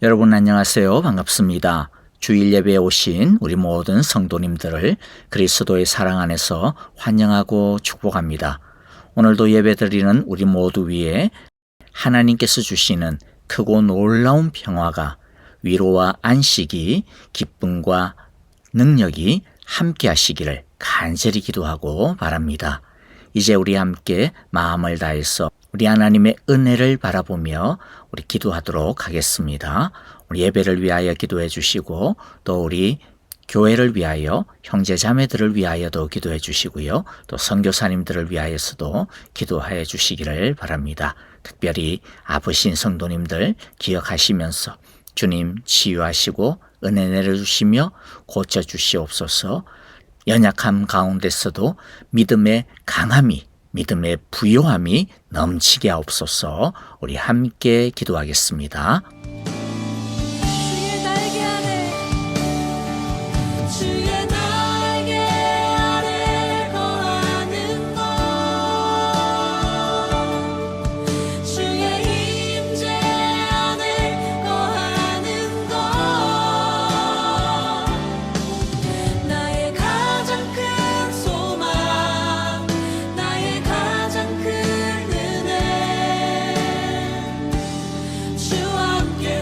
여러분 안녕하세요. 반갑습니다. 주일 예배에 오신 우리 모든 성도님들을 그리스도의 사랑 안에서 환영하고 축복합니다. 오늘도 예배드리는 우리 모두 위에 하나님께서 주시는 크고 놀라운 평화가, 위로와 안식이, 기쁨과 능력이 함께 하시기를 간절히 기도하고 바랍니다. 이제 우리 함께 마음을 다해서 우리 하나님의 은혜를 바라보며 우리 기도하도록 하겠습니다. 우리 예배를 위하여 기도해 주시고, 또 우리 교회를 위하여, 형제 자매들을 위하여도 기도해 주시고요, 또 선교사님들을 위하여서도 기도해 주시기를 바랍니다. 특별히 아프신 성도님들 기억하시면서 주님 치유하시고 은혜 내려주시며 고쳐주시옵소서. 연약함 가운데서도 믿음의 강함이, 믿음의 부요함이 넘치게 하옵소서. 우리 함께 기도하겠습니다. 함께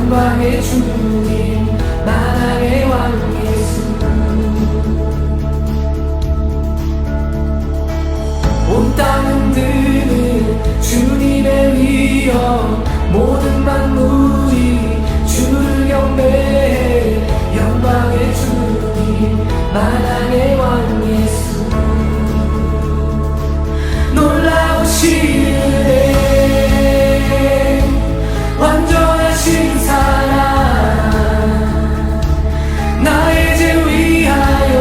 영광의 주님 만왕의 왕 예수 온 땅 흔드는 주님의 위엄 모든 만물이 주를 경배해 영광의 주님 만왕의 왕 예수 놀라우시네 완전하신 사랑 나의 죄 위하여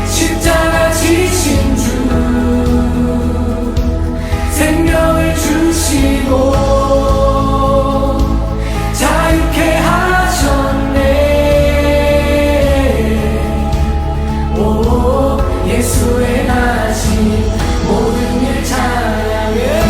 십자가 지신 주 생명을 주시고 자유케 하셨네 오 예수의 나신 모든 일 찬양해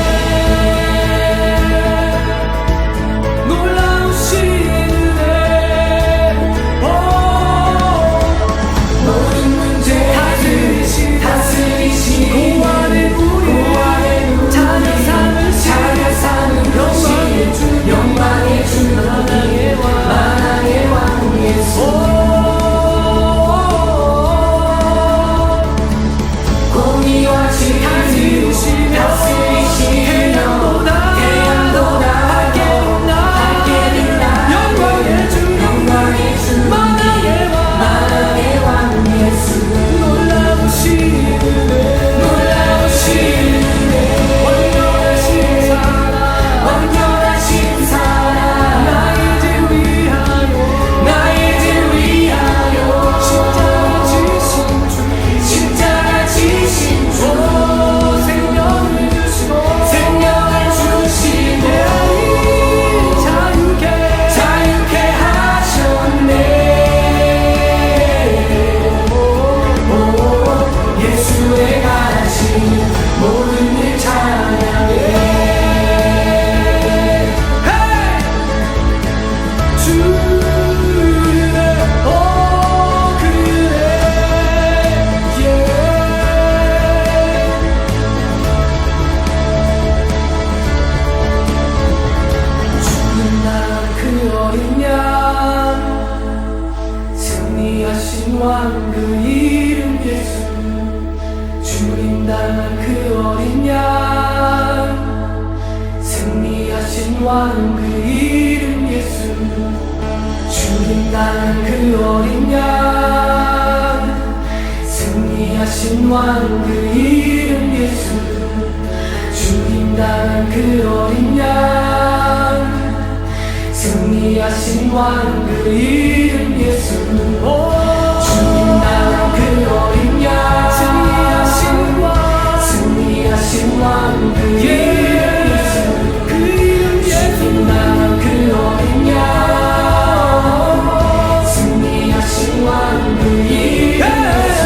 영광의 주 만왕의 왕 예수 공의와 진리 다스리시며 태양보다 밝게는 나 영광의 주 만왕의 왕 예수 놀라우시네 완전하신 사랑 나의 죄 위하여 십자가 지신 주 생명을 주시고 자유케 하셨네 예수의 가신 모든 일 찬양해 승리하신 왕 그 이름 예수 죽임당한 그 어린 양 승리하신 왕 그 이름 예수 죽임당한 그 어린 양 승리하신 왕 그 이름 예수 죽임당한 그 어린 양 승리하신 왕 그 이름 예수 죽임당한 그 어린 양 승리하신 왕 그 이름 예수 죽임당한 그 어린 양 승리하신 왕 그 이름 예수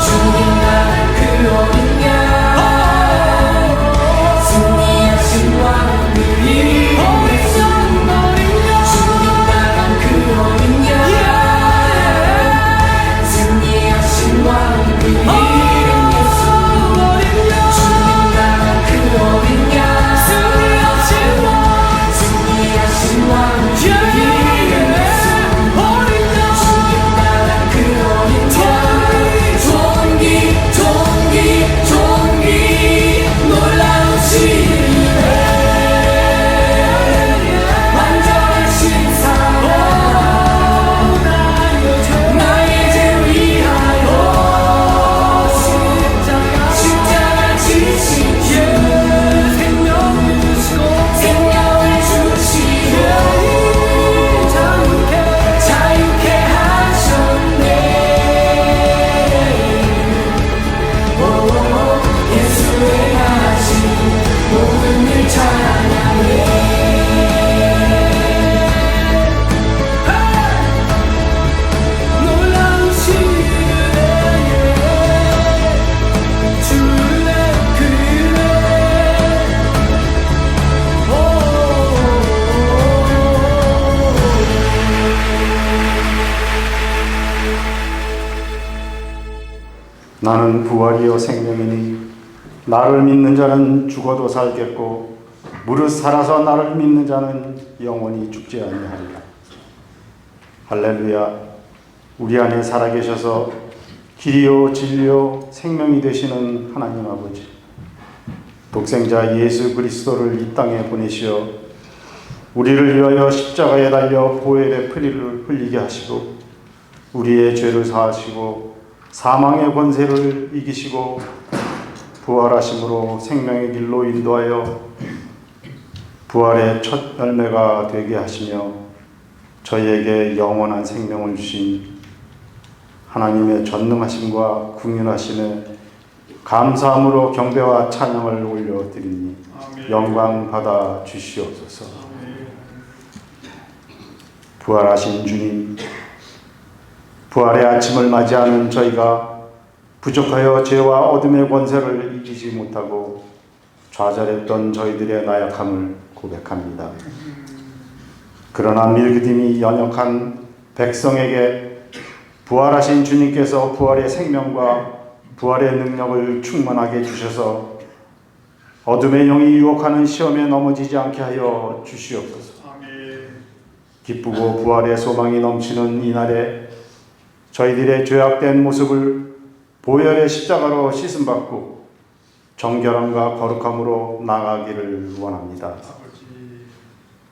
죽임당한 그 어린 양 승리하신 왕 그 이름 예수 나는 부활이요 생명이니 나를 믿는 자는 죽어도 살겠고 무릇 살아서 나를 믿는 자는 영원히 죽지 아니하리라. 할렐루야. 우리 안에 살아계셔서 길이요 진리요 생명이 되시는 하나님 아버지, 독생자 예수 그리스도를 이 땅에 보내시어 우리를 위하여 십자가에 달려 보혈의 피를 흘리게 하시고 우리의 죄를 사하시고 사망의 권세를 이기시고 부활하심으로 생명의 길로 인도하여 부활의 첫 열매가 되게 하시며 저희에게 영원한 생명을 주신 하나님의 전능하심과 궁휼하심에 감사함으로 경배와 찬양을 올려드리니 영광 받아 주시옵소서. 부활하신 주님, 부활의 아침을 맞이하는 저희가 부족하여 죄와 어둠의 권세를 이기지 못하고 좌절했던 저희들의 나약함을 고백합니다. 그러나 믿음이 연약한 백성에게 부활하신 주님께서 부활의 생명과 부활의 능력을 충만하게 주셔서 어둠의 영이 유혹하는 시험에 넘어지지 않게 하여 주시옵소서. 기쁘고 부활의 소망이 넘치는 이날에 저희들의 죄악된 모습을 보혈의 십자가로 씻음받고 정결함과 거룩함으로 나아가기를 원합니다.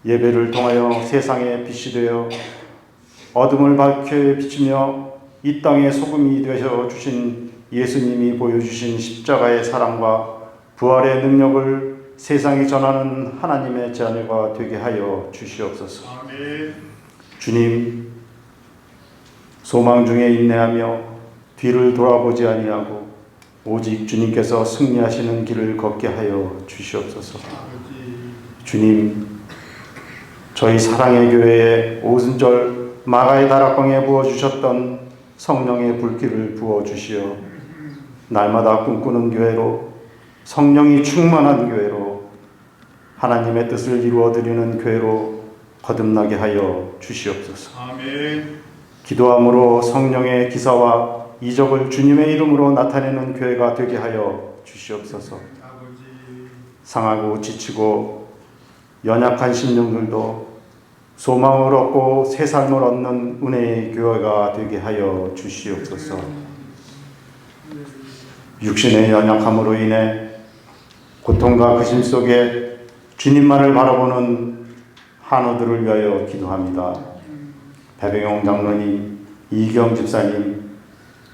예배를 통하여 세상의 빛이 되어 어둠을 밝게 비추며 이 땅의 소금이 되어 주신 예수님이 보여주신 십자가의 사랑과 부활의 능력을 세상에 전하는 하나님의 자녀가 되게 하여 주시옵소서. 주님, 소망 중에 인내하며 뒤를 돌아보지 아니하고 오직 주님께서 승리하시는 길을 걷게 하여 주시옵소서. 주님, 저희 사랑의 교회에 오순절 마가의 다락방에 부어주셨던 성령의 불길을 부어주시어 날마다 꿈꾸는 교회로, 성령이 충만한 교회로, 하나님의 뜻을 이루어드리는 교회로 거듭나게 하여 주시옵소서. 기도함으로 성령의 기사와 이적을 주님의 이름으로 나타내는 교회가 되게 하여 주시옵소서. 상하고 지치고 연약한 심령들도 소망을 얻고 새 삶을 얻는 은혜의 교회가 되게 하여 주시옵소서. 육신의 연약함으로 인해 고통과 근심 속에 주님만을 바라보는 한우들을 위하여 기도합니다. 배병용 장로님, 이경 집사님,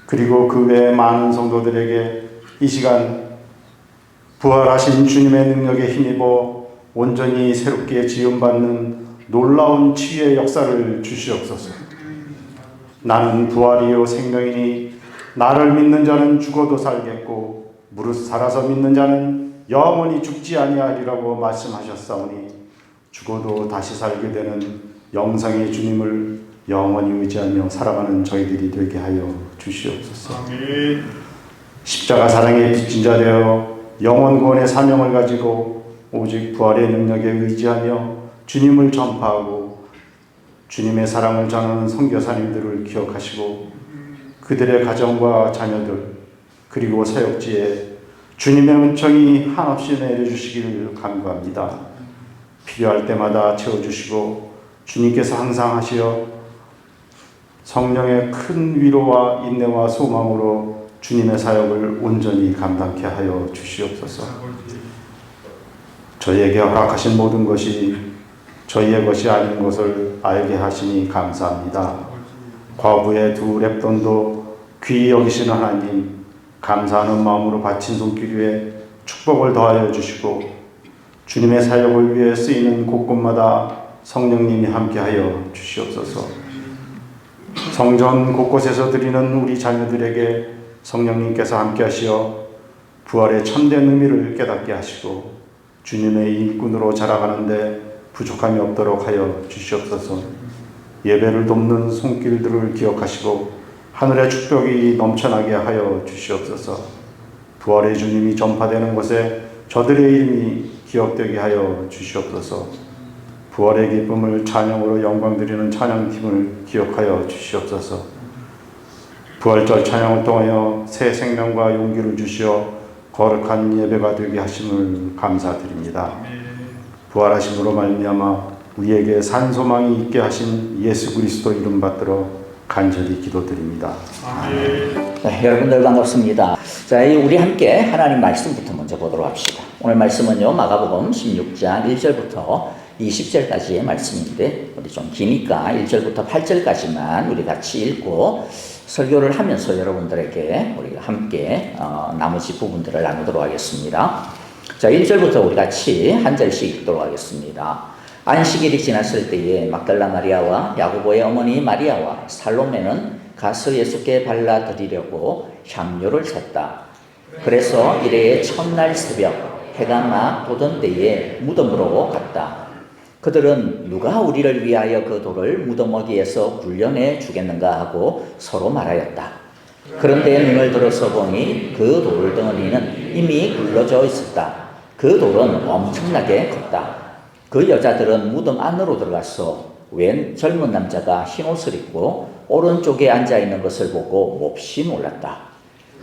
그리고 그 외의 많은 성도들에게 이 시간 부활하신 주님의 능력에 힘입어 온전히 새롭게 지음받는 놀라운 치유의 역사를 주시옵소서. 나는 부활이요 생명이니 나를 믿는 자는 죽어도 살겠고 무릇 살아서 믿는 자는 영원히 죽지 아니하리라고 말씀하셨사오니 죽어도 다시 살게 되는 영생의 주님을 영원히 의지하며 살아가는 저희들이 되게 하여 주시옵소서. 십자가 사랑의 빚진 자 되어 영원 구원의 사명을 가지고 오직 부활의 능력에 의지하며 주님을 전파하고 주님의 사랑을 전하는 선교사님들을 기억하시고 그들의 가정과 자녀들 그리고 사역지에 주님의 은총이 한없이 내려주시기를 간구합니다. 필요할 때마다 채워주시고 주님께서 항상 하시어 성령의 큰 위로와 인내와 소망으로 주님의 사역을 온전히 감당케 하여 주시옵소서. 저희에게 허락하신 모든 것이 저희의 것이 아닌 것을 알게 하시니 감사합니다. 과부의 두 랩돈도 귀히 여기시는 하나님, 감사하는 마음으로 바친 손길 위에 축복을 더하여 주시고 주님의 사역을 위해 쓰이는 곳곳마다 성령님이 함께하여 주시옵소서. 성전 곳곳에서 드리는 우리 자녀들에게 성령님께서 함께하시어 부활의 참된 의미를 깨닫게 하시고 주님의 일꾼으로 자라가는데 부족함이 없도록 하여 주시옵소서. 예배를 돕는 손길들을 기억하시고 하늘의 축복이 넘쳐나게 하여 주시옵소서. 부활의 주님이 전파되는 곳에 저들의 이름이 기억되게 하여 주시옵소서. 부활의 기쁨을 찬양으로 영광드리는 찬양팀을 기억하여 주시옵소서. 부활절 찬양을 통하여 새 생명과 용기를 주시어 거룩한 예배가 되게 하심을 감사드립니다. 부활하심으로 말미암아 우리에게 산 소망이 있게 하신 예수 그리스도 이름 받들어 간절히 기도드립니다. 네, 여러분들 반갑습니다. 자, 우리 함께 하나님 말씀부터 먼저 보도록 합시다. 오늘 말씀은요, 마가복음 16장 1절부터 20절까지의 말씀인데, 우리 좀 기니까 1절부터 8절까지만 우리 같이 읽고 설교를 하면서 여러분들에게 우리가 함께 나머지 부분들을 나누도록 하겠습니다. 자, 1절부터 우리 같이 한 절씩 읽도록 하겠습니다. 안식일이 지났을 때에 막달라 마리아와 야고보의 어머니 마리아와 살로메는 가서 예수께 발라드리려고 향료를 샀다. 그래서 이래의 첫날 새벽 해가 막 돋은 때에 무덤으로 갔다. 그들은 누가 우리를 위하여 그 돌을 무덤 어디에서 굴려내 주겠는가 하고 서로 말하였다. 그런데 눈을 들어서 보니 그 돌덩어리는 이미 굴러져 있었다. 그 돌은 엄청나게 컸다. 그 여자들은 무덤 안으로 들어가서 웬 젊은 남자가 흰옷을 입고 오른쪽에 앉아있는 것을 보고 몹시 놀랐다.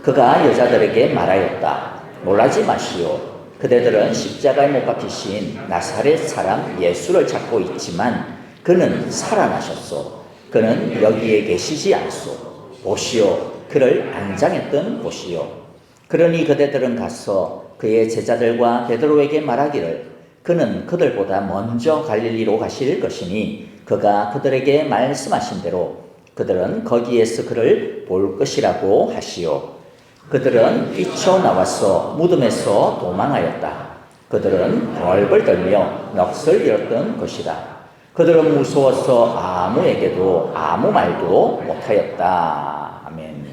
그가 여자들에게 말하였다. 놀라지 마시오. 그대들은 십자가에 못 박히신 나사렛 사람 예수를 찾고 있지만 그는 살아나셨소. 그는 여기에 계시지 않소. 보시오. 그를 안장했던 곳이요. 그러니 그대들은 가서 그의 제자들과 베드로에게 말하기를 그는 그들보다 먼저 갈릴리로 가실 것이니 그가 그들에게 말씀하신 대로 그들은 거기에서 그를 볼 것이라고 하시오. 그들은 뛰쳐나와서 무덤에서 도망하였다. 그들은 벌벌 떨며 넋을 잃었던 것이다. 그들은 무서워서 아무에게도 아무 말도 못하였다. 아멘.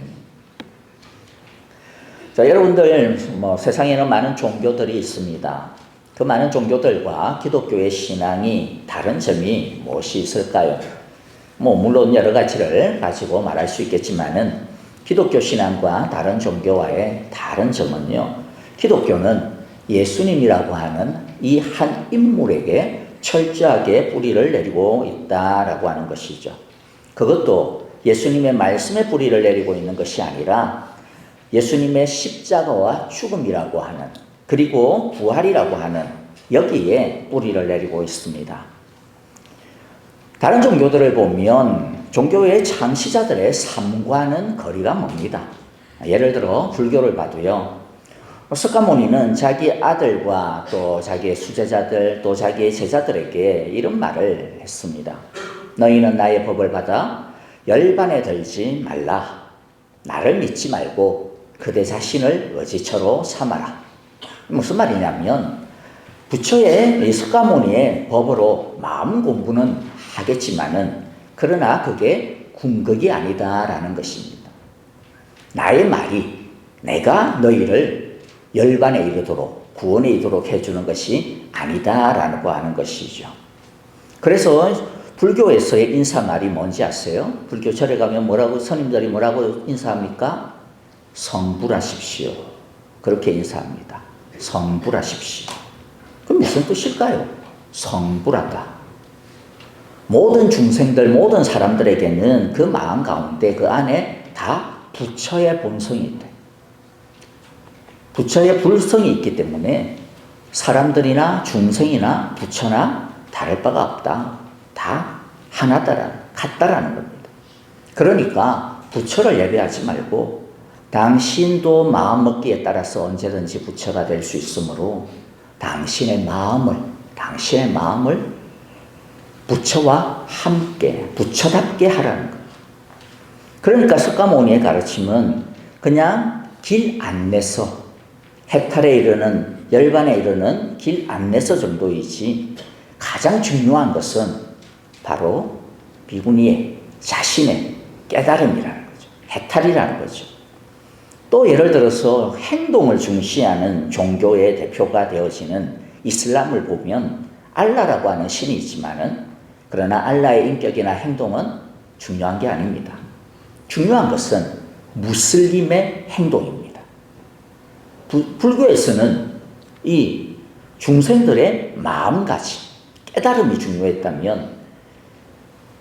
자, 여러분들 세상에는 많은 종교들이 있습니다. 그 많은 종교들과 기독교의 신앙이 다른 점이 무엇이 있을까요? 물론 여러 가지를 가지고 말할 수 있겠지만은 기독교 신앙과 다른 종교와의 다른 점은요, 기독교는 예수님이라고 하는 이 한 인물에게 철저하게 뿌리를 내리고 있다라고 하는 것이죠. 그것도 예수님의 말씀에 뿌리를 내리고 있는 것이 아니라 예수님의 십자가와 죽음이라고 하는, 그리고 부활이라고 하는 여기에 뿌리를 내리고 있습니다. 다른 종교들을 보면 종교의 창시자들의 삶과는 거리가 멉니다. 예를 들어 불교를 봐도요, 석가모니는 자기 아들과 또 자기의 수제자들 또 자기의 제자들에게 이런 말을 했습니다. 너희는 나의 법을 받아 열반에 들지 말라. 나를 믿지 말고 그대 자신을 의지처로 삼아라. 무슨 말이냐면 부처의 이 석가모니의 법으로 마음 공부는 하겠지만은 그러나 그게 궁극이 아니다라는 것입니다. 나의 말이 내가 너희를 열반에 이르도록 구원에 이르도록 해주는 것이 아니다라고 하는 것이죠. 그래서 불교에서의 인사말이 뭔지 아세요? 불교 절에 가면 스님들이 뭐라고 인사합니까? 성불하십시오. 그렇게 인사합니다. 성불하십시오. 그럼 무슨 뜻일까요? 성불하다. 모든 중생들, 모든 사람들에게는 그 마음 가운데 그 안에 다 부처의 본성이 있다. 부처의 불성이 있기 때문에 사람들이나 중생이나 부처나 다를 바가 없다. 다 같다라는 겁니다. 그러니까 부처를 예배하지 말고 당신도 마음먹기에 따라서 언제든지 부처가 될 수 있으므로 당신의 마음을 부처와 함께 부처답게 하라는 거예요. 그러니까 석가모니의 가르침은 그냥 길 안내서 해탈에 이르는 열반에 이르는 길 안내서 정도이지 가장 중요한 것은 바로 비구니의 자신의 깨달음이라는 거죠. 해탈이라는 거죠. 또 예를 들어서 행동을 중시하는 종교의 대표가 되어지는 이슬람을 보면 알라라고 하는 신이 있지만은 그러나 알라의 인격이나 행동은 중요한 게 아닙니다. 중요한 것은 무슬림의 행동입니다. 불교에서는 이 중생들의 마음가짐, 깨달음이 중요했다면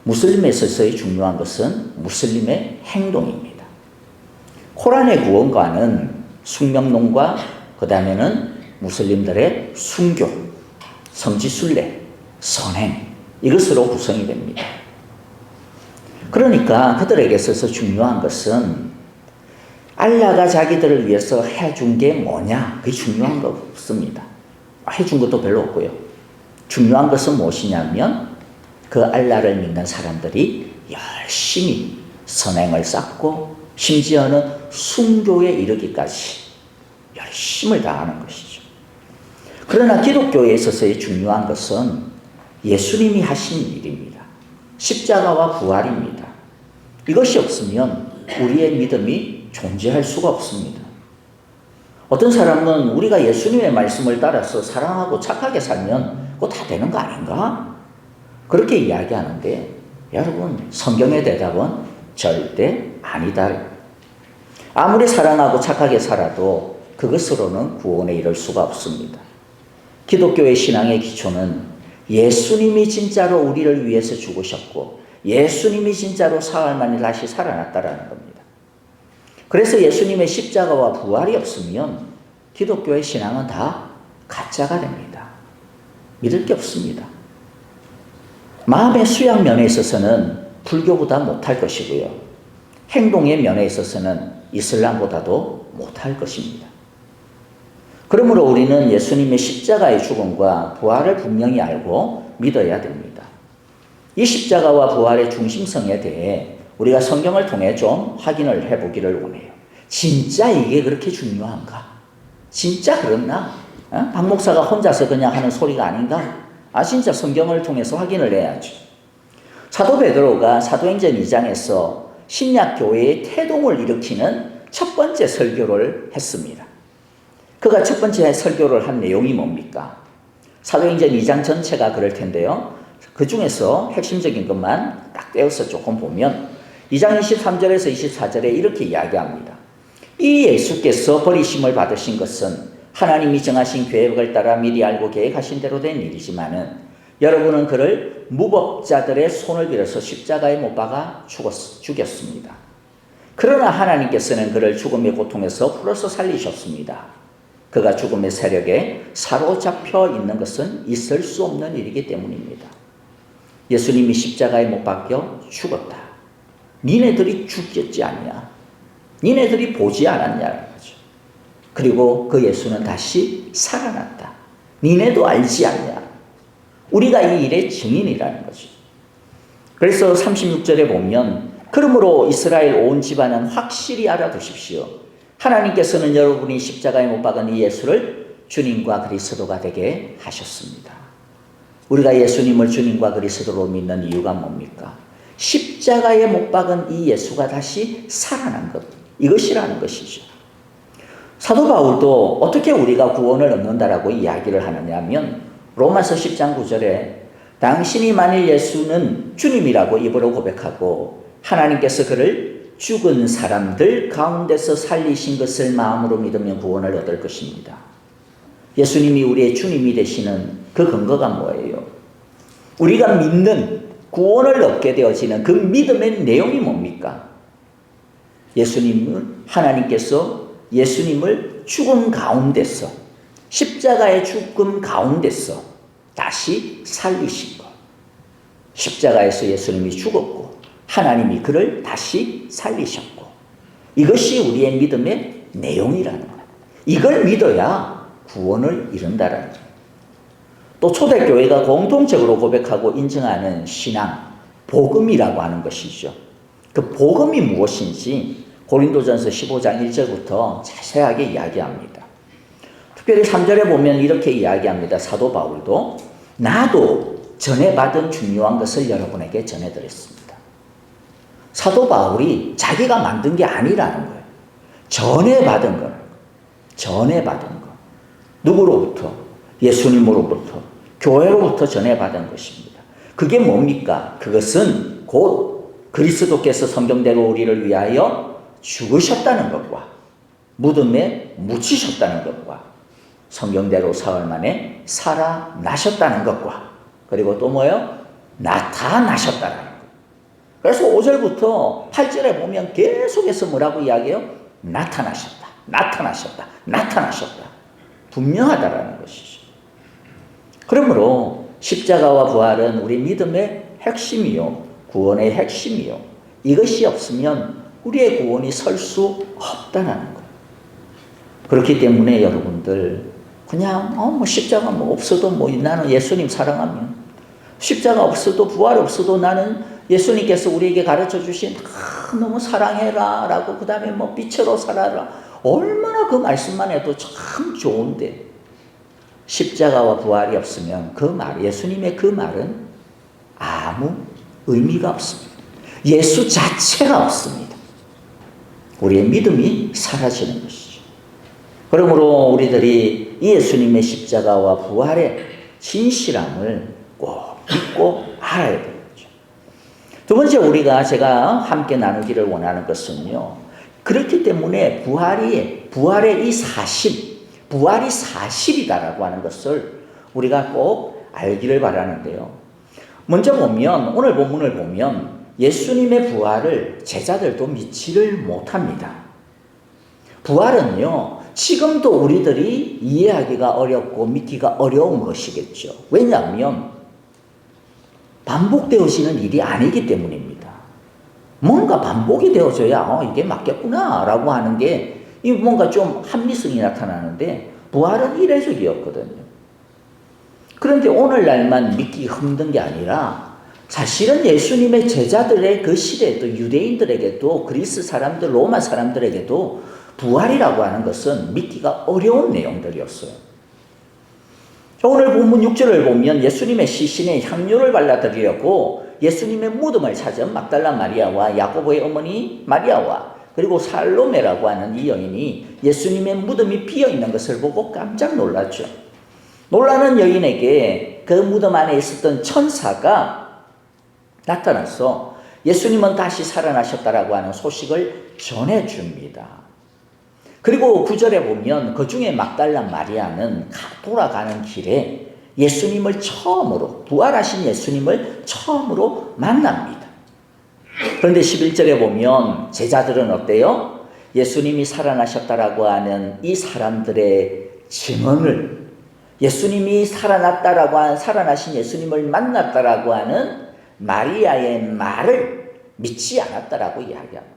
무슬림에 있어서의 중요한 것은 무슬림의 행동입니다. 코란의 구원과는 숙명론과 그 다음에는 무슬림들의 순교, 성지순례, 선행, 이것으로 구성이 됩니다. 그러니까 그들에게 있어서 중요한 것은 알라가 자기들을 위해서 해준 게 뭐냐, 그게 중요한 거 없습니다. 해준 것도 별로 없고요. 중요한 것은 무엇이냐면 그 알라를 믿는 사람들이 열심히 선행을 쌓고 심지어는 순교에 이르기까지 열심을 다하는 것이죠. 그러나 기독교에 있어서의 중요한 것은 예수님이 하신 일입니다. 십자가와 부활입니다. 이것이 없으면 우리의 믿음이 존재할 수가 없습니다. 어떤 사람은 우리가 예수님의 말씀을 따라서 사랑하고 착하게 살면 그거 다 되는 거 아닌가? 그렇게 이야기하는데 여러분, 성경의 대답은 절대 아니다. 아무리 사랑하고 착하게 살아도 그것으로는 구원에 이를 수가 없습니다. 기독교의 신앙의 기초는 예수님이 진짜로 우리를 위해서 죽으셨고 예수님이 진짜로 사흘 만에 다시 살아났다라는 겁니다. 그래서 예수님의 십자가와 부활이 없으면 기독교의 신앙은 다 가짜가 됩니다. 믿을 게 없습니다. 마음의 수양 면에 있어서는 불교보다 못할 것이고요. 행동의 면에 있어서는 이슬람보다도 못할 것입니다. 그러므로 우리는 예수님의 십자가의 죽음과 부활을 분명히 알고 믿어야 됩니다. 이 십자가와 부활의 중심성에 대해 우리가 성경을 통해 좀 확인을 해보기를 원해요. 진짜 이게 그렇게 중요한가? 진짜 그렇나? 박 목사가 혼자서 그냥 하는 소리가 아닌가? 진짜 성경을 통해서 확인을 해야죠. 사도 베드로가 사도행전 2장에서 신약교회의 태동을 일으키는 첫 번째 설교를 했습니다. 그가 첫 번째 설교를 한 내용이 뭡니까? 사도행전 2장 전체가 그럴 텐데요. 그 중에서 핵심적인 것만 딱 떼어서 조금 보면 2장 23절에서 24절에 이렇게 이야기합니다. 이 예수께서 버리심을 받으신 것은 하나님이 정하신 계획을 따라 미리 알고 계획하신 대로 된 일이지만은 여러분은 그를 무법자들의 손을 빌어서 십자가에 못 박아 죽였습니다. 그러나 하나님께서는 그를 죽음의 고통에서 풀어서 살리셨습니다. 그가 죽음의 세력에 사로잡혀 있는 것은 있을 수 없는 일이기 때문입니다. 예수님이 십자가에 못 박혀 죽었다. 니네들이 죽였지 않냐? 니네들이 보지 않았냐는 거죠. 그리고 그 예수는 다시 살아났다. 니네도 알지 않냐? 우리가 이 일의 증인이라는 거죠. 그래서 36절에 보면 그러므로 이스라엘 온 집안은 확실히 알아두십시오. 하나님께서는 여러분이 십자가에 못 박은 이 예수를 주님과 그리스도가 되게 하셨습니다. 우리가 예수님을 주님과 그리스도로 믿는 이유가 뭡니까? 십자가에 못 박은 이 예수가 다시 살아난 것, 이것이라는 것이죠. 사도 바울도 어떻게 우리가 구원을 얻는다라고 이야기를 하느냐 하면 로마서 10장 9절에 당신이 만일 예수는 주님이라고 입으로 고백하고 하나님께서 그를 죽은 사람들 가운데서 살리신 것을 마음으로 믿으면 구원을 얻을 것입니다. 예수님이 우리의 주님이 되시는 그 근거가 뭐예요? 우리가 믿는 구원을 얻게 되어지는 그 믿음의 내용이 뭡니까? 예수님은 하나님께서 예수님을 죽음 가운데서 십자가의 죽음 가운데서 다시 살리신 것. 십자가에서 예수님이 죽었고 하나님이 그를 다시 살리셨고 이것이 우리의 믿음의 내용이라는 거예요. 이걸 믿어야 구원을 이룬다는 거예요. 또 초대교회가 공통적으로 고백하고 인정하는 신앙, 복음이라고 하는 것이죠. 그 복음이 무엇인지 고린도전서 15장 1절부터 자세하게 이야기합니다. 특별히 3절에 보면 이렇게 이야기합니다. 사도 바울도 나도 전에 받은 중요한 것을 여러분에게 전해드렸습니다. 사도 바울이 자기가 만든 게 아니라는 거예요. 전에 받은 거. 전에 받은 거. 누구로부터? 예수님으로부터, 교회로부터 전해 받은 것입니다. 그게 뭡니까? 그것은 곧 그리스도께서 성경대로 우리를 위하여 죽으셨다는 것과 무덤에 묻히셨다는 것과 성경대로 사흘 만에 살아나셨다는 것과 그리고 또 뭐예요? 나타나셨다는 것. 그래서 5절부터 8절에 보면 계속해서 뭐라고 이야기해요? 나타나셨다. 나타나셨다. 나타나셨다. 분명하다라는 것이죠. 그러므로 십자가와 부활은 우리 믿음의 핵심이요, 구원의 핵심이요. 이것이 없으면 우리의 구원이 설 수 없다는 거예요. 그렇기 때문에 여러분들 그냥 뭐 십자가 뭐 없어도 뭐 나는 예수님 사랑하면, 십자가 없어도 부활 없어도 나는 예수님께서 우리에게 가르쳐 주신 너무 사랑해라 라고, 그 다음에 뭐 빛으로 살아라, 얼마나 그 말씀만 해도 참 좋은데 십자가와 부활이 없으면 그 말, 예수님의 그 말은 아무 의미가 없습니다. 예수 자체가 없습니다. 우리의 믿음이 사라지는 것이죠. 그러므로 우리들이 이 예수님의 십자가와 부활의 진실함을 꼭 믿고 알아야 되죠. 두 번째 제가 함께 나누기를 원하는 것은요, 그렇기 때문에 부활의 이 사실, 부활이 사실이다라고 하는 것을 우리가 꼭 알기를 바라는데요. 먼저 보면, 오늘 본문을 보면 예수님의 부활을 제자들도 믿지를 못합니다. 부활은요, 지금도 우리들이 이해하기가 어렵고 믿기가 어려운 것이겠죠. 왜냐하면 반복되어지는 일이 아니기 때문입니다. 뭔가 반복이 되어져야 이게 맞겠구나 라고 하는 게 뭔가 좀 합리성이 나타나는데, 부활은 이례적이었거든요. 그런데 오늘날만 믿기 힘든 게 아니라 사실은 예수님의 제자들의 그 시대에도, 유대인들에게도, 그리스 사람들, 로마 사람들에게도 부활이라고 하는 것은 믿기가 어려운 내용들이었어요. 오늘 본문 6절을 보면 예수님의 시신에 향료를 발라드리려고 예수님의 무덤을 찾은 막달라 마리아와 야고보의 어머니 마리아와 그리고 살로메라고 하는 이 여인이 예수님의 무덤이 비어있는 것을 보고 깜짝 놀랐죠. 놀라는 여인에게 그 무덤 안에 있었던 천사가 나타나서 예수님은 다시 살아나셨다라고 하는 소식을 전해줍니다. 그리고 9절에 보면 그 중에 막달라 마리아는 돌아가는 길에 예수님을 처음으로, 부활하신 예수님을 처음으로 만납니다. 그런데 11절에 보면 제자들은 어때요? 예수님이 살아나셨다라고 하는 이 사람들의 증언을, 예수님이 살아나신 예수님을 만났다라고 하는 마리아의 말을 믿지 않았다라고 이야기합니다.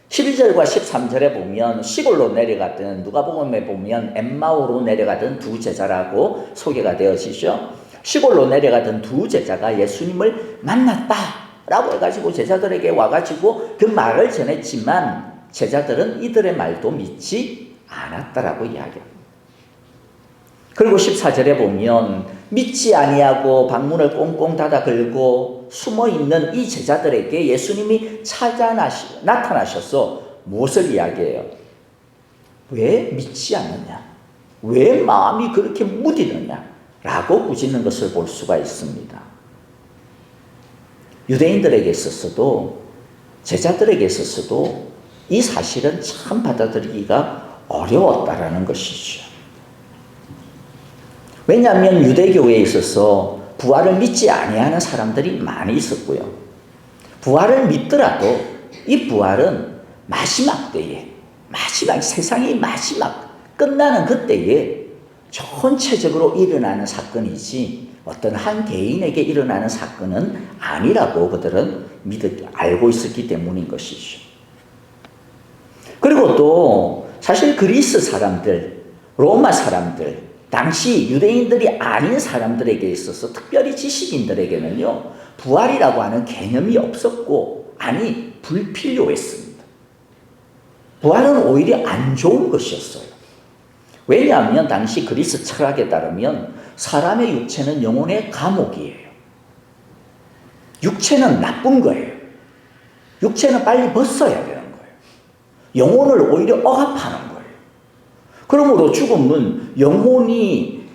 12절과 13절에 보면 시골로 내려가던, 누가복음에 보면 엠마오로 내려가던 두 제자라고 소개가 되어지죠. 시골로 내려가던 두 제자가 예수님을 만났다라고 해가지고 제자들에게 와가지고 그 말을 전했지만 제자들은 이들의 말도 믿지 않았다라고 이야기합니다. 그리고 14절에 보면 믿지 아니하고 방문을 꽁꽁 닫아 걸고 숨어있는 이 제자들에게 예수님이 나타나셔서 무엇을 이야기해요? 왜 믿지 않느냐? 왜 마음이 그렇게 무디느냐? 라고 꾸짖는 것을 볼 수가 있습니다. 유대인들에게 있어서도, 제자들에게 있어서도 이 사실은 참 받아들이기가 어려웠다라는 것이죠. 왜냐하면 유대교회에 있어서 부활을 믿지 아니하는 사람들이 많이 있었고요. 부활을 믿더라도 이 부활은 마지막 때에, 세상이 마지막 끝나는 그때에 전체적으로 일어나는 사건이지 어떤 한 개인에게 일어나는 사건은 아니라고 그들은 알고 있었기 때문인 것이죠. 그리고 또 사실 그리스 사람들, 로마 사람들, 당시 유대인들이 아닌 사람들에게 있어서, 특별히 지식인들에게는요, 부활이라고 하는 개념이 없었고, 불필요했습니다. 부활은 오히려 안 좋은 것이었어요. 왜냐하면 당시 그리스 철학에 따르면 사람의 육체는 영혼의 감옥이에요. 육체는 나쁜 거예요. 육체는 빨리 벗어야 되는 거예요. 영혼을 오히려 억압하는 거예요. 그러므로 죽음은 영혼이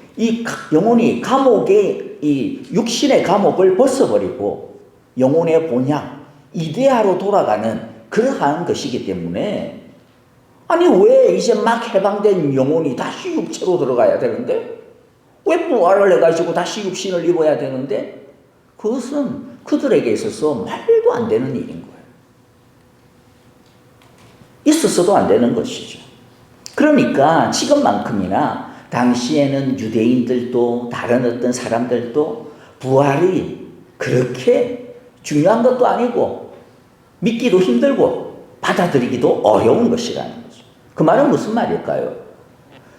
감옥의 이 육신의 감옥을 벗어버리고 영혼의 본향, 이데아로 돌아가는 그러한 것이기 때문에, 왜 이제 막 해방된 영혼이 다시 육체로 들어가야 되는데? 왜 부활을 해가지고 다시 육신을 입어야 되는데? 그것은 그들에게 있어서 말도 안 되는 일인 거예요. 있었어도 안 되는 것이죠. 그러니까 지금만큼이나 당시에는 유대인들도 다른 어떤 사람들도 부활이 그렇게 중요한 것도 아니고 믿기도 힘들고 받아들이기도 어려운 것이라는 거죠. 그 말은 무슨 말일까요?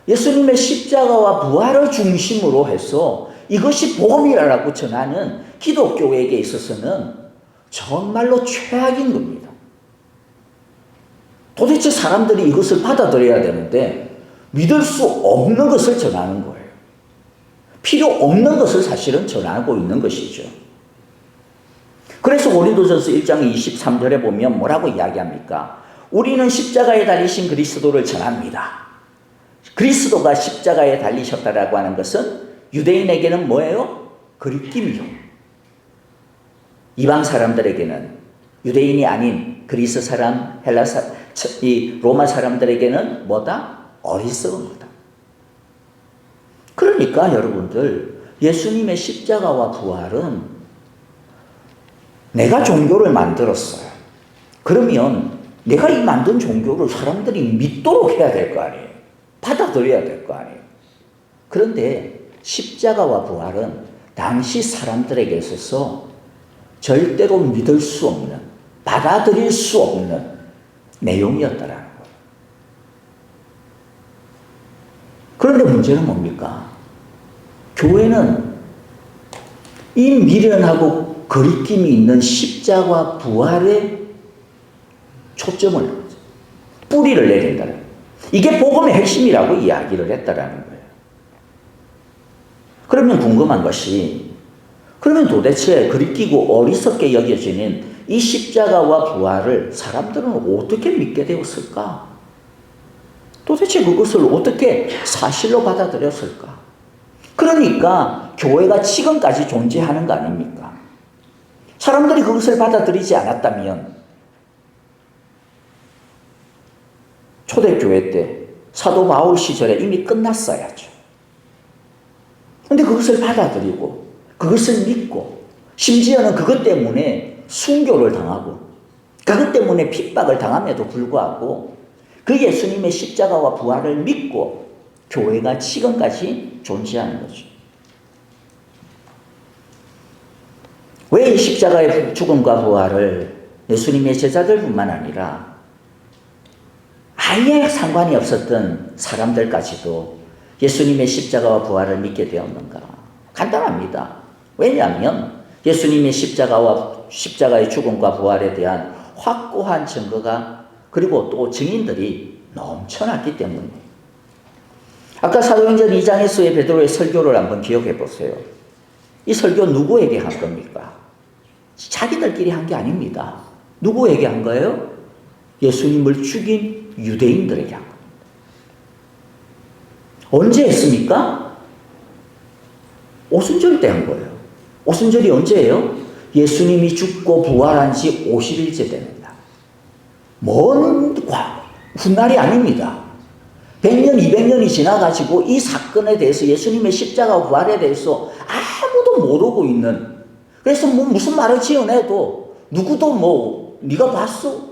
예수님의 십자가와 부활을 중심으로 해서 이것이 복음이라고 전하는 기독교에게 있어서는 정말로 최악인 겁니다. 도대체 사람들이 이것을 받아들여야 되는데 믿을 수 없는 것을 전하는 거예요. 필요 없는 것을 사실은 전하고 있는 것이죠. 그래서 고린도전서 1장 23절에 보면 뭐라고 이야기합니까? 우리는 십자가에 달리신 그리스도를 전합니다. 그리스도가 십자가에 달리셨다라고 하는 것은 유대인에게는 뭐예요? 거리낌이요. 이방 사람들에게는, 유대인이 아닌 그리스 사람, 이 로마 사람들에게는 뭐다? 어리석은 거다. 그러니까 여러분들, 예수님의 십자가와 부활은 내가 종교를 만들었어요. 그러면 내가 이 만든 종교를 사람들이 믿도록 해야 될 거 아니에요. 받아들여야 될 거 아니에요. 그런데 십자가와 부활은 당시 사람들에게 있어서 절대로 믿을 수 없는, 받아들일 수 없는 내용이었다라는 거예요. 그런데 문제는 뭡니까? 교회는 이 미련하고 거리낌이 있는 십자가 부활에 초점을, 뿌리를 내린다는 거예요. 이게 복음의 핵심이라고 이야기를 했다라는 거예요. 그러면 궁금한 것이, 그러면 도대체 거리끼고 어리석게 여겨지는 이 십자가와 부활을 사람들은 어떻게 믿게 되었을까? 도대체 그것을 어떻게 사실로 받아들였을까? 그러니까 교회가 지금까지 존재하는 거 아닙니까? 사람들이 그것을 받아들이지 않았다면 초대교회 때 사도 바울 시절에 이미 끝났어야죠. 그런데 그것을 받아들이고 그것을 믿고 심지어는 그것 때문에 순교를 당하고 그것 때문에 핍박을 당함에도 불구하고 그 예수님의 십자가와 부활을 믿고 교회가 지금까지 존재하는 거죠. 왜 이 십자가의 죽음과 부활을 예수님의 제자들뿐만 아니라 아예 상관이 없었던 사람들까지도 예수님의 십자가와 부활을 믿게 되었는가? 간단합니다. 왜냐하면 예수님의 십자가의 죽음과 부활에 대한 확고한 증거가 그리고 또 증인들이 넘쳐났기 때문이에요. 아까 사도행전 2장에서의 베드로의 설교를 한번 기억해 보세요. 이 설교 누구에게 한 겁니까? 자기들끼리 한 게 아닙니다. 누구에게 한 거예요? 예수님을 죽인 유대인들에게 한 겁니다. 언제 했습니까? 오순절 때 한 거예요. 오순절이 언제예요? 예수님이 죽고 부활한 지 50일째 됩니다. 먼 훗날이 아닙니다. 100년, 200년이 지나가지고 이 사건에 대해서 예수님의 십자가 부활에 대해서 아무도 모르고 있는, 그래서 뭐 무슨 말을 지어내도 누구도 뭐 네가 봤어?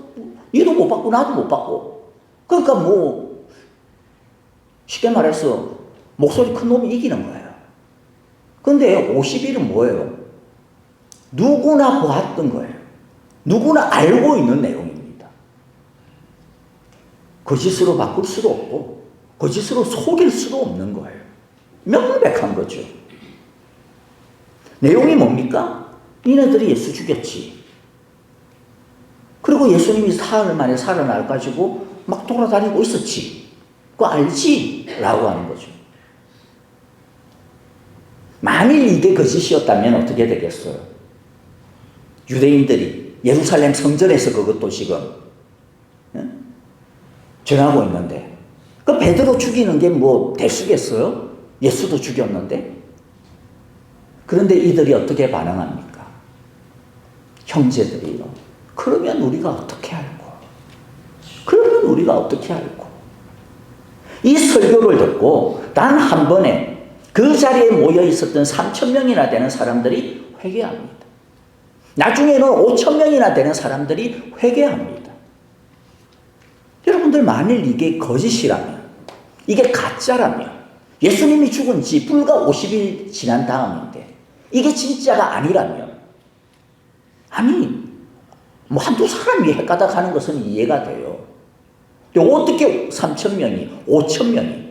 니도 못 봤고 나도 못 봤고, 그러니까 뭐 쉽게 말해서 목소리 큰 놈이 이기는 거예요. 그런데 50일은 뭐예요? 누구나 보았던 거예요. 누구나 알고 있는 내용입니다. 거짓으로 바꿀 수도 없고 거짓으로 속일 수도 없는 거예요. 명백한 거죠. 내용이 뭡니까? 니네들이 예수 죽였지. 그리고 예수님이 사흘 만에 살아나가지고 막 돌아다니고 있었지. 그거 알지? 라고 하는 거죠. 만일 이게 거짓이었다면 어떻게 되겠어요? 유대인들이 예루살렘 성전에서 그것도 지금 전하고 있는데, 그 베드로 죽이는 게 뭐 대수겠어요? 예수도 죽였는데. 그런데 이들이 어떻게 반응합니까? 형제들이요. 그러면 우리가 어떻게 알고? 그러면 우리가 어떻게 알고? 이 설교를 듣고 단 한 번에 그 자리에 모여 있었던 3,000명이나 되는 사람들이 회개합니다. 나중에는 5,000명이나 되는 사람들이 회개합니다. 여러분들, 만일 이게 거짓이라면, 이게 가짜라면, 예수님이 죽은 지 불과 50일 지난 다음인데 이게 진짜가 아니라면 아니 뭐 한두 사람이 헷가닥 하는 것은 이해가 돼요. 어떻게 3,000명이 5,000명이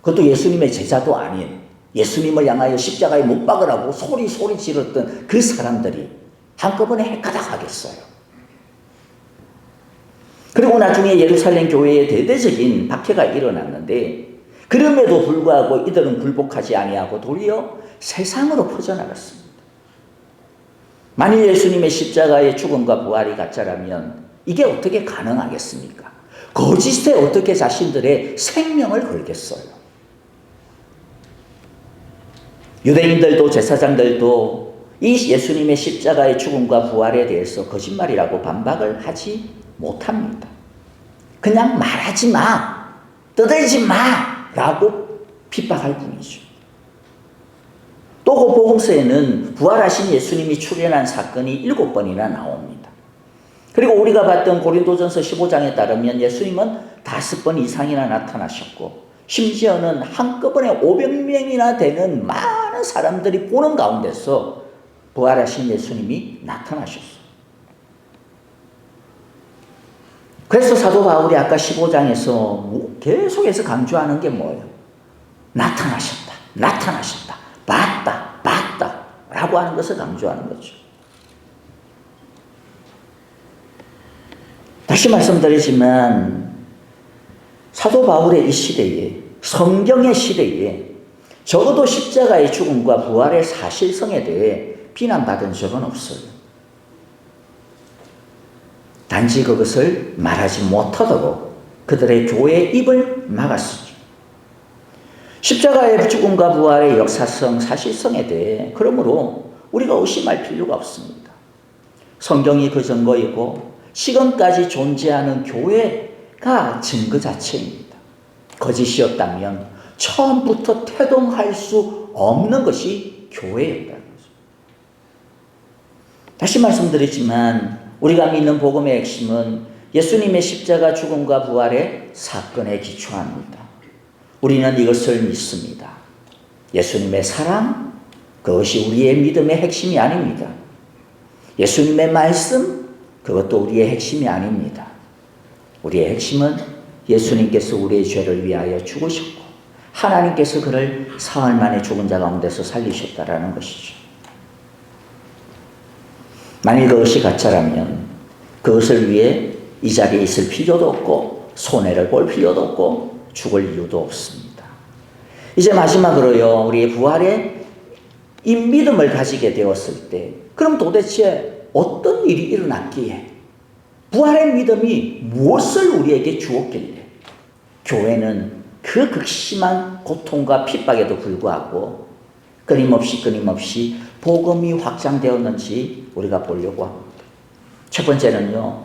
그것도 예수님의 제자도 아닌 예수님을 향하여 십자가에 못 박으라고 소리 질렀던 그 사람들이 한꺼번에 헷가닥 하겠어요. 그리고 나중에 예루살렘 교회에 대대적인 박해가 일어났는데 그럼에도 불구하고 이들은 굴복하지 아니하고 도리어 세상으로 퍼져나갔습니다. 만일 예수님의 십자가의 죽음과 부활이 가짜라면 이게 어떻게 가능하겠습니까? 거짓에 어떻게 자신들의 생명을 걸겠어요? 유대인들도 제사장들도 이 예수님의 십자가의 죽음과 부활에 대해서 거짓말이라고 반박을 하지 못합니다. 그냥 말하지 마, 떠들지 마 라고 핍박할 뿐이죠. 또 그 복음서에는 부활하신 예수님이 출현한 사건이 7번이나 나옵니다. 그리고 우리가 봤던 고린도전서 15장에 따르면 예수님은 5번 이상이나 나타나셨고 심지어는 한꺼번에 500명이나 되는 많은 사람들이 보는 가운데서 부활하신 예수님이 나타나셨어요. 그래서 사도 바울이 아까 15장에서 계속해서 강조하는 게 뭐예요? 나타나셨다. 봤다 라고 하는 것을 강조하는 거죠. 다시 말씀드리지만 사도 바울의 이 시대에 성경의 시대에 적어도 십자가의 죽음과 부활의 사실성에 대해 비난받은 적은 없어요. 단지 그것을 말하지 못하도록 그들의 교회의 입을 막았었죠. 십자가의 죽음과 부활의 역사성, 사실성에 대해 그러므로 우리가 의심할 필요가 없습니다. 성경이 그 증거이고 지금까지 존재하는 교회가 증거 자체입니다. 거짓이었다면 처음부터 태동할 수 없는 것이 교회였다는 거죠. 다시 말씀드리지만 우리가 믿는 복음의 핵심은 예수님의 십자가 죽음과 부활의 사건에 기초합니다. 우리는 이것을 믿습니다. 예수님의 사랑, 그것이 우리의 믿음의 핵심이 아닙니다. 예수님의 말씀, 그것도 우리의 핵심이 아닙니다. 우리의 핵심은 예수님께서 우리의 죄를 위하여 죽으셨고 하나님께서 그를 사흘 만에 죽은 자 가운데서 살리셨다라는 것이죠. 만일 그것이 가짜라면 그것을 위해 이 자리에 있을 필요도 없고 손해를 볼 필요도 없고 죽을 이유도 없습니다. 이제 마지막으로요, 우리의 부활에 이 믿음을 가지게 되었을 때 그럼 도대체 어떤 일이 일어났기에 부활의 믿음이 무엇을 우리에게 주었길래 교회는 그 극심한 고통과 핍박에도 불구하고 끊임없이 복음이 확장되었는지 우리가 보려고 합니다. 첫 번째는요,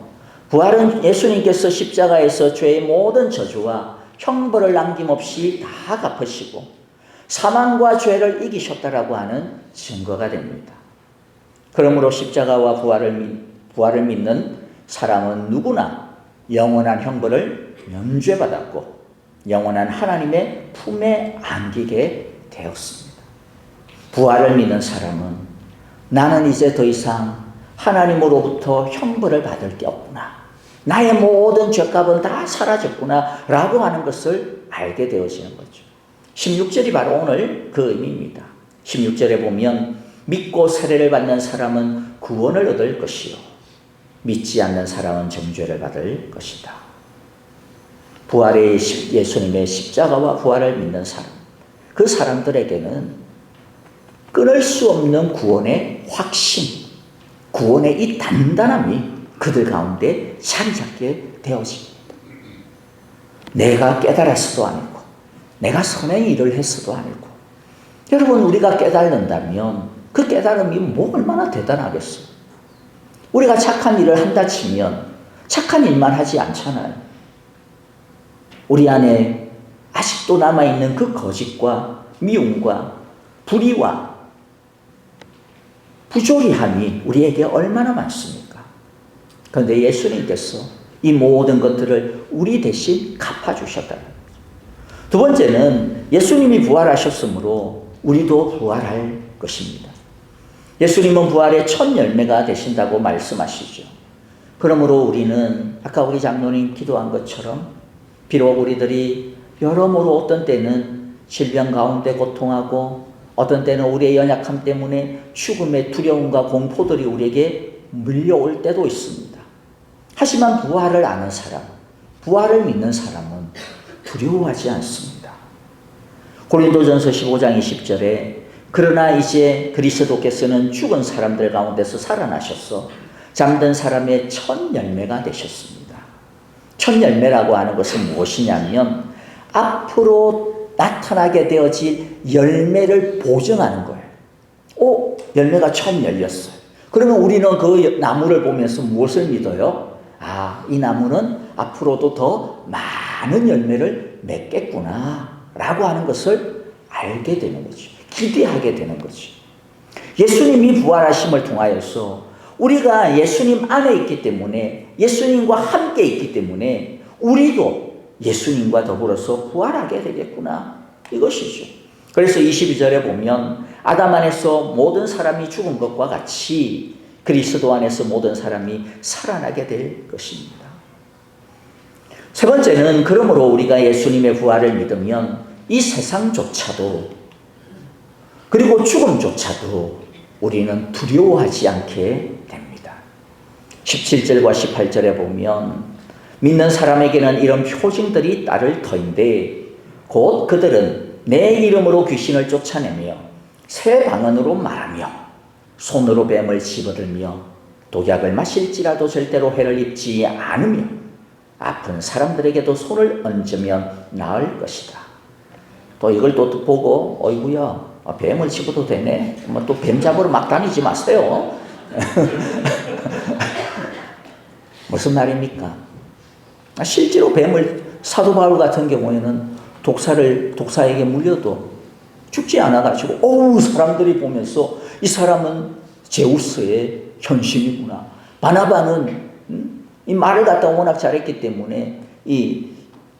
부활은 예수님께서 십자가에서 죄의 모든 저주와 형벌을 남김없이 다 갚으시고 사망과 죄를 이기셨다라고 하는 증거가 됩니다. 그러므로 십자가와 부활을 믿는 사람은 누구나 영원한 형벌을 면죄받았고 영원한 하나님의 품에 안기게 되었습니다. 부활을 믿는 사람은 나는 이제 더 이상 하나님으로부터 형벌을 받을 게 없구나. 나의 모든 죄값은 다 사라졌구나 라고 하는 것을 알게 되어지는 거죠. 16절이 바로 오늘 그 의미입니다. 16절에 보면 믿고 세례를 받는 사람은 구원을 얻을 것이요 믿지 않는 사람은 정죄를 받을 것이다. 부활의 예수님의 십자가와 부활을 믿는 사람, 그 사람들에게는 끊을 수 없는 구원의 확신, 구원의 이 단단함이 그들 가운데 자리 잡게 되어집니다. 내가 깨달았어도 아니고 내가 선행 일을 했어도 아니고 여러분, 우리가 깨달는다면 그 깨달음이 뭐 얼마나 대단하겠어요. 우리가 착한 일을 한다 치면 착한 일만 하지 않잖아요. 우리 안에 아직도 남아있는 그 거짓과 미움과 불의와 부조리함이 우리에게 얼마나 많습니까? 그런데 예수님께서 이 모든 것들을 우리 대신 갚아주셨다는 거죠. 두 번째는 예수님이 부활하셨으므로 우리도 부활할 것입니다. 예수님은 부활의 첫 열매가 되신다고 말씀하시죠. 그러므로 우리는 아까 우리 장로님 기도한 것처럼 비록 우리들이 여러모로 어떤 때는 질병 가운데 고통하고 어떤 때는 우리의 연약함 때문에 죽음의 두려움과 공포들이 우리에게 밀려올 때도 있습니다. 하지만 부활을 아는 사람, 부활을 믿는 사람은 두려워하지 않습니다. 고린도전서 15장 20절에 그러나 이제 그리스도께서는 죽은 사람들 가운데서 살아나셔서 잠든 사람의 첫 열매가 되셨습니다. 첫 열매라고 하는 것은 무엇이냐면 앞으로 나타나게 되어질 열매를 보증하는 거예요. 열매가 처음 열렸어요. 그러면 우리는 그 나무를 보면서 무엇을 믿어요? 이 나무는 앞으로도 더 많은 열매를 맺겠구나 라고 하는 것을 알게 되는 거죠. 기대하게 되는 거죠. 예수님이 부활하심을 통하여서 우리가 예수님 안에 있기 때문에, 예수님과 함께 있기 때문에 우리도 예수님과 더불어서 부활하게 되겠구나, 이것이죠. 그래서 22절에 보면 아담 안에서 모든 사람이 죽은 것과 같이 그리스도 안에서 모든 사람이 살아나게 될 것입니다. 세 번째는 그러므로 우리가 예수님의 부활을 믿으면 이 세상조차도, 그리고 죽음조차도 우리는 두려워하지 않게 됩니다. 17절과 18절에 보면 믿는 사람에게는 이런 표징들이 따를 터인데 곧 그들은 내 이름으로 귀신을 쫓아내며 새 방언으로 말하며 손으로 뱀을 집어들며 독약을 마실지라도 절대로 해를 입지 않으며 아픈 사람들에게도 손을 얹으면 나을 것이다. 또 이걸 또 보고 어이구야, 뱀을 집어도 되네. 또 뱀 잡으러 막 다니지 마세요. 무슨 말입니까? 실제로 뱀을, 사도 바울 같은 경우에는 독사에게 물려도 죽지 않아가지고 사람들이 보면서 이 사람은 제우스의 현신이구나. 바나바는 이 말을 갖다 워낙 잘했기 때문에 이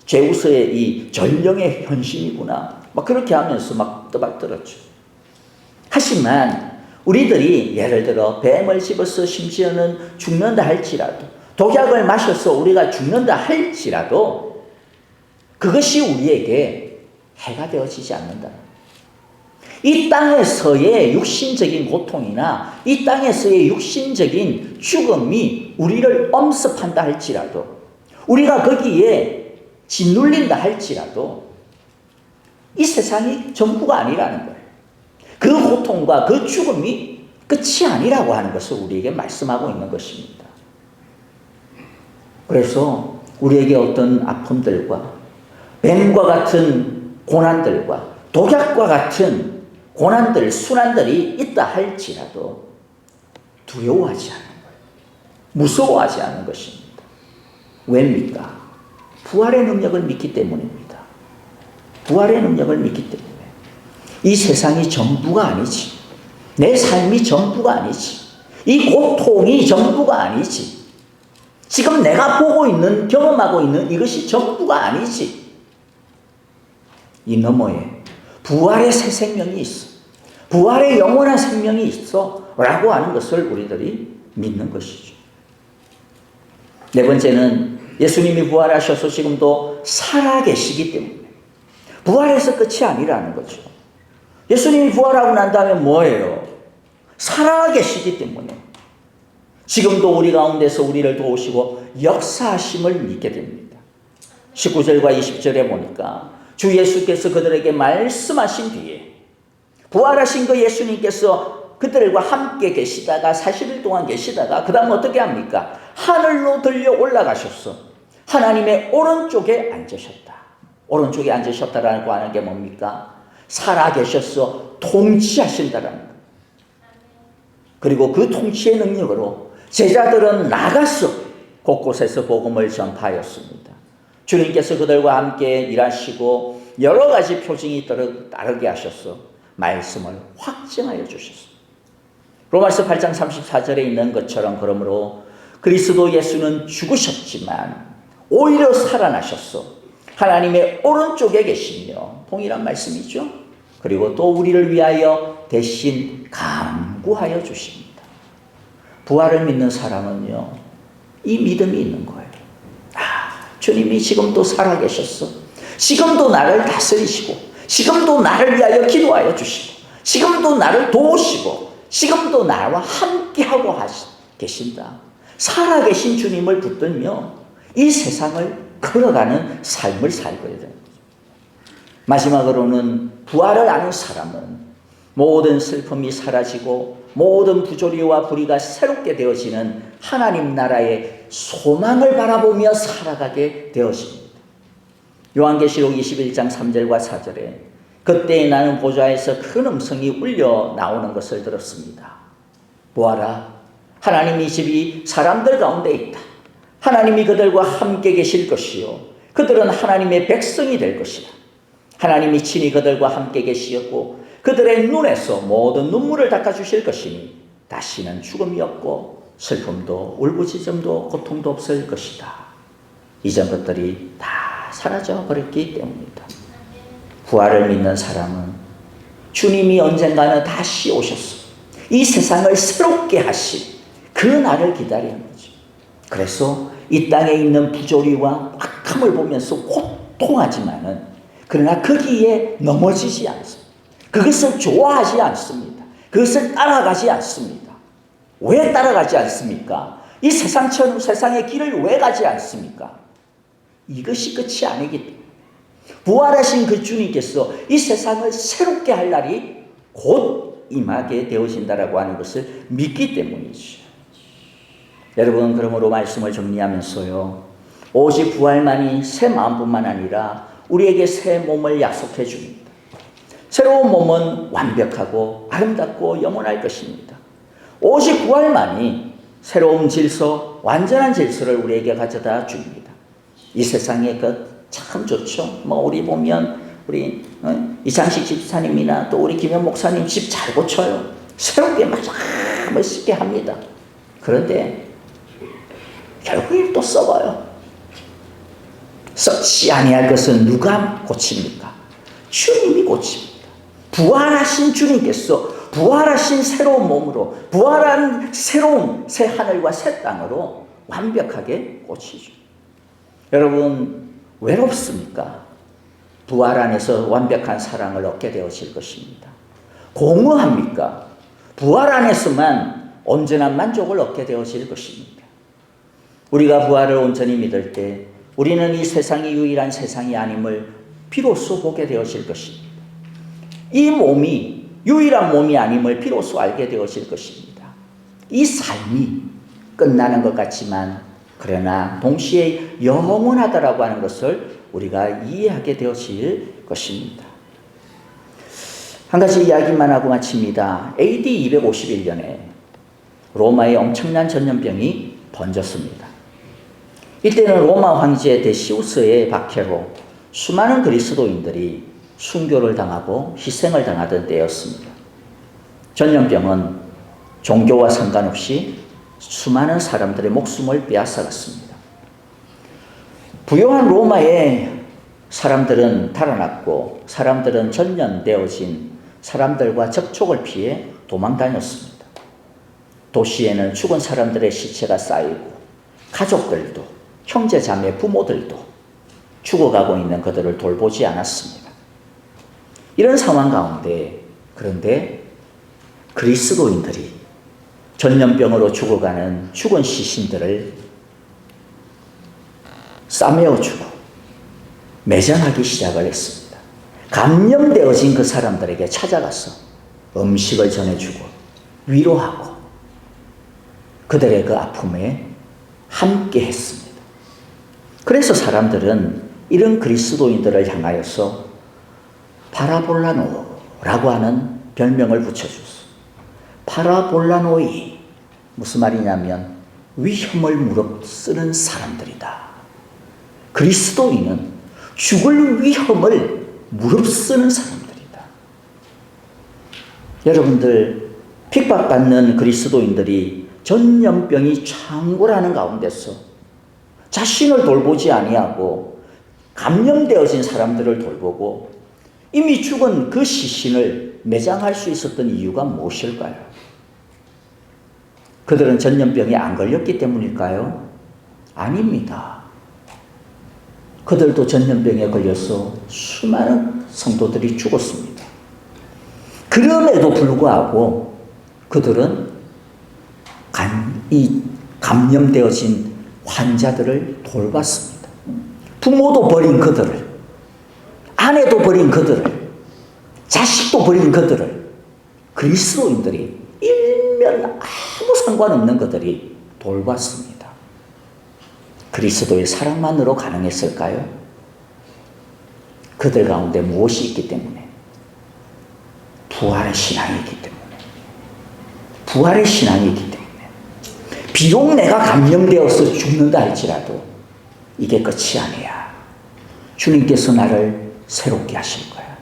제우스의 이 전령의 현신이구나. 막 그렇게 하면서 막 떠받들었죠. 하지만 우리들이 예를 들어 뱀을 집어서 심지어는 죽는다 할지라도, 독약을 마셔서 우리가 죽는다 할지라도 그것이 우리에게 해가 되어지지 않는다. 이 땅에서의 육신적인 고통이나 이 땅에서의 육신적인 죽음이 우리를 엄습한다 할지라도, 우리가 거기에 짓눌린다 할지라도 이 세상이 전부가 아니라는 거예요. 그 고통과 그 죽음이 끝이 아니라고 하는 것을 우리에게 말씀하고 있는 것입니다. 그래서 우리에게 어떤 아픔들과 뱀과 같은 고난들과 독약과 같은 고난들, 순환들이 있다 할지라도 두려워하지 않는 거예요. 무서워하지 않는 것입니다. 왜입니까? 부활의 능력을 믿기 때문입니다. 부활의 능력을 믿기 때문에. 이 세상이 전부가 아니지. 내 삶이 전부가 아니지. 이 고통이 전부가 아니지. 지금 내가 보고 있는, 경험하고 있는 이것이 전부가 아니지. 이 너머에 부활의 새 생명이 있어. 부활의 영원한 생명이 있어. 라고 하는 것을 우리들이 믿는 것이죠. 네 번째는 예수님이 부활하셔서 지금도 살아계시기 때문에 부활에서 끝이 아니라는 거죠. 예수님이 부활하고 난 다음에 뭐예요? 살아계시기 때문에 지금도 우리 가운데서 우리를 도우시고 역사하심을 믿게 됩니다. 19절과 20절에 보니까 주 예수께서 그들에게 말씀하신 뒤에 부활하신 그 예수님께서 그들과 함께 계시다가 40일 동안 계시다가 그 다음 어떻게 합니까? 하늘로 들려 올라가셨어. 하나님의 오른쪽에 앉으셨다. 오른쪽에 앉으셨다라고 하는 게 뭡니까? 살아계셔서 통치하신다라는 것. 그리고 그 통치의 능력으로 제자들은 나가서 곳곳에서 복음을 전파하였습니다. 주님께서 그들과 함께 일하시고 여러 가지 표징이 따르게 하셔서 말씀을 확증하여 주셨습니다. 로마서 8장 34절에 있는 것처럼 그러므로 그리스도 예수는 죽으셨지만 오히려 살아나셨어 하나님의 오른쪽에 계시며 동일한 말씀이죠. 그리고 또 우리를 위하여 대신 간구하여 주십니다. 부활을 믿는 사람은요, 이 믿음이 있는 거예요. 주님이 지금도 살아계셨어. 지금도 나를 다스리시고, 지금도 나를 위하여 기도하여 주시고, 지금도 나를 도우시고, 지금도 나와 함께하고 계신다. 살아계신 주님을 붙들며 이 세상을 걸어가는 삶을 살고 있는 거죠. 마지막으로는 부활을 아는 사람은 모든 슬픔이 사라지고 모든 부조리와 불의가 새롭게 되어지는 하나님 나라의 소망을 바라보며 살아가게 되어집니다. 요한계시록 21장 3절과 4절에 그때 나는 보좌에서 큰 음성이 울려 나오는 것을 들었습니다. 보아라, 하나님의 집이 사람들 가운데 있다. 하나님이 그들과 함께 계실 것이요 그들은 하나님의 백성이 될 것이다. 하나님이 친히 그들과 함께 계시었고 그들의 눈에서 모든 눈물을 닦아주실 것이니 다시는 죽음이 없고 슬픔도 울부짖음도 고통도 없을 것이다. 이전 것들이 다 사라져 버렸기 때문이다. 부활을 믿는 사람은 주님이 언젠가는 다시 오셔서 이 세상을 새롭게 하실 그 날을 기다리는 거죠. 그래서 이 땅에 있는 부조리와 악함을 보면서 고통하지만은 그러나 거기에 넘어지지 않습니다. 그것을 좋아하지 않습니다. 그것을 따라가지 않습니다. 왜 따라가지 않습니까? 이 세상처럼 세상의 길을 왜 가지 않습니까? 이것이 끝이 아니기 때문에 부활하신 그 주님께서 이 세상을 새롭게 할 날이 곧 임하게 되어진다라고 하는 것을 믿기 때문이죠. 여러분, 그러므로 말씀을 정리하면서요, 오직 부활만이 새 마음뿐만 아니라 우리에게 새 몸을 약속해 줍니다. 새로운 몸은 완벽하고 아름답고 영원할 것입니다. 오직 부활만이 새로운 질서, 완전한 질서를 우리에게 가져다 줍니다. 이 세상의 것 참 좋죠. 우리 보면 우리 이상식 집사님이나 또 우리 김현 목사님 집 잘 고쳐요. 새롭게 막 멋있게 합니다. 그런데 결국에 또 썩어요. 썩지 아니할 것은 누가 고칩니까? 주님이 고칩니다. 부활하신 주님께서 부활하신 새로운 몸으로, 부활한 새로운 새 하늘과 새 땅으로 완벽하게 고치죠. 여러분, 외롭습니까? 부활 안에서 완벽한 사랑을 얻게 되어질 것입니다. 공허합니까? 부활 안에서만 온전한 만족을 얻게 되어질 것입니다. 우리가 부활을 온전히 믿을 때 우리는 이 세상이 유일한 세상이 아님을 비로소 보게 되어질 것입니다. 이 몸이 유일한 몸이 아님을 비로소 알게 되어질 것입니다. 이 삶이 끝나는 것 같지만 그러나 동시에 영원하다라고 하는 것을 우리가 이해하게 되어질 것입니다. 한 가지 이야기만 하고 마칩니다. AD 251년에 로마에 엄청난 전염병이 번졌습니다. 이때는 로마 황제 데시우스의 박해로 수많은 그리스도인들이 순교를 당하고 희생을 당하던 때였습니다. 전염병은 종교와 상관없이 수많은 사람들의 목숨을 빼앗아갔습니다. 부요한 로마의 사람들은 달아났고 사람들은 전염되어진 사람들과 접촉을 피해 도망다녔습니다. 도시에는 죽은 사람들의 시체가 쌓이고 가족들도 형제 자매 부모들도 죽어가고 있는 그들을 돌보지 않았습니다. 이런 상황 가운데 그런데 그리스도인들이 전염병으로 죽어가는 죽은 시신들을 싸매어주고 매장하기 시작을 했습니다. 감염되어진 그 사람들에게 찾아가서 음식을 전해주고 위로하고 그들의 그 아픔에 함께 했습니다. 그래서 사람들은 이런 그리스도인들을 향하여서 파라볼라노라고 하는 별명을 붙여줬어요. 파라볼라노이, 무슨 말이냐면 위험을 무릅쓰는 사람들이다. 그리스도인은 죽을 위험을 무릅쓰는 사람들이다. 여러분들, 핍박받는 그리스도인들이 전염병이 창궐하는 가운데서 자신을 돌보지 아니하고 감염되어진 사람들을 돌보고 이미 죽은 그 시신을 매장할 수 있었던 이유가 무엇일까요? 그들은 전염병에 안 걸렸기 때문일까요? 아닙니다. 그들도 전염병에 걸려서 수많은 성도들이 죽었습니다. 그럼에도 불구하고 그들은 이 감염되어진 환자들을 돌봤습니다. 부모도 버린 그들을, 아내도 버린 그들을, 자식도 버린 그들을 그리스도인들이 일면 아무 상관없는 그들이 돌봤습니다. 그리스도의 사랑만으로 가능했을까요? 그들 가운데 무엇이 있기 때문에? 부활의 신앙이 있기 때문에. 부활의 신앙이 있기 때문에. 비록 내가 감염되어서 죽는다 할지라도 이게 끝이 아니야. 주님께서 나를 새롭게 하실 거야.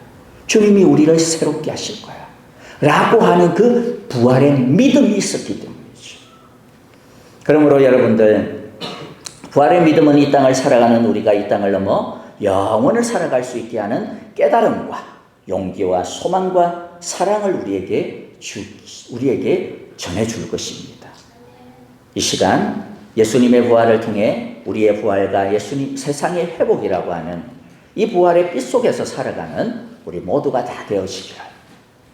주님이 우리를 새롭게 하실 거야. 라고 하는 그 부활의 믿음이 있었기 때문이죠. 그러므로 여러분들, 부활의 믿음은 이 땅을 살아가는 우리가 이 땅을 넘어 영원을 살아갈 수 있게 하는 깨달음과 용기와 소망과 사랑을 우리에게 전해줄 것입니다. 이 시간 예수님의 부활을 통해 우리의 부활과 예수님 세상의 회복이라고 하는 이 부활의 빛 속에서 살아가는 우리 모두가 다 되어지기를.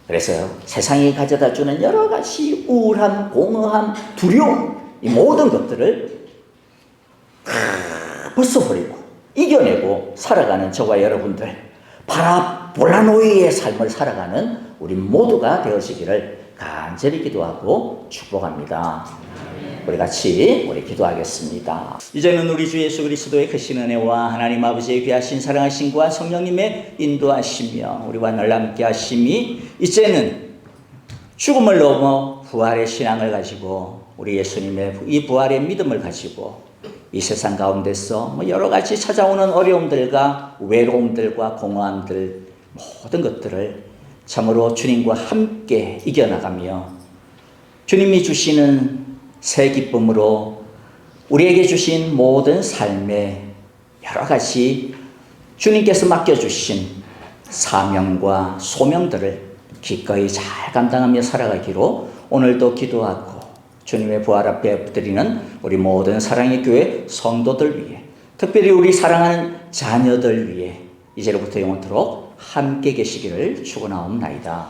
그래서 세상이 가져다 주는 여러 가지 우울함, 공허함, 두려움, 이 모든 것들을 벗어버리고 이겨내고 살아가는 저와 여러분들, 파라볼라노이의 삶을 살아가는 우리 모두가 되어지기를 간절히 기도하고 축복합니다. 우리 같이 기도하겠습니다. 이제는 우리 주 예수 그리스도의 크신 은혜와 하나님 아버지의 귀하신 사랑하심과 성령님의 인도하시며 우리와 늘 함께 하심이 이제는 죽음을 넘어 부활의 신앙을 가지고 우리 예수님의 이 부활의 믿음을 가지고 이 세상 가운데서 여러 가지 찾아오는 어려움들과 외로움들과 공허함들 모든 것들을 참으로 주님과 함께 이겨나가며 주님이 주시는 새 기쁨으로 우리에게 주신 모든 삶의 여러 가지 주님께서 맡겨주신 사명과 소명들을 기꺼이 잘 감당하며 살아가기로 오늘도 기도하고 주님의 부활 앞에 엎드리는 우리 모든 사랑의 교회 성도들 위해, 특별히 우리 사랑하는 자녀들 위해 이제로부터 영원토록 함께 계시기를 축원하옵나이다.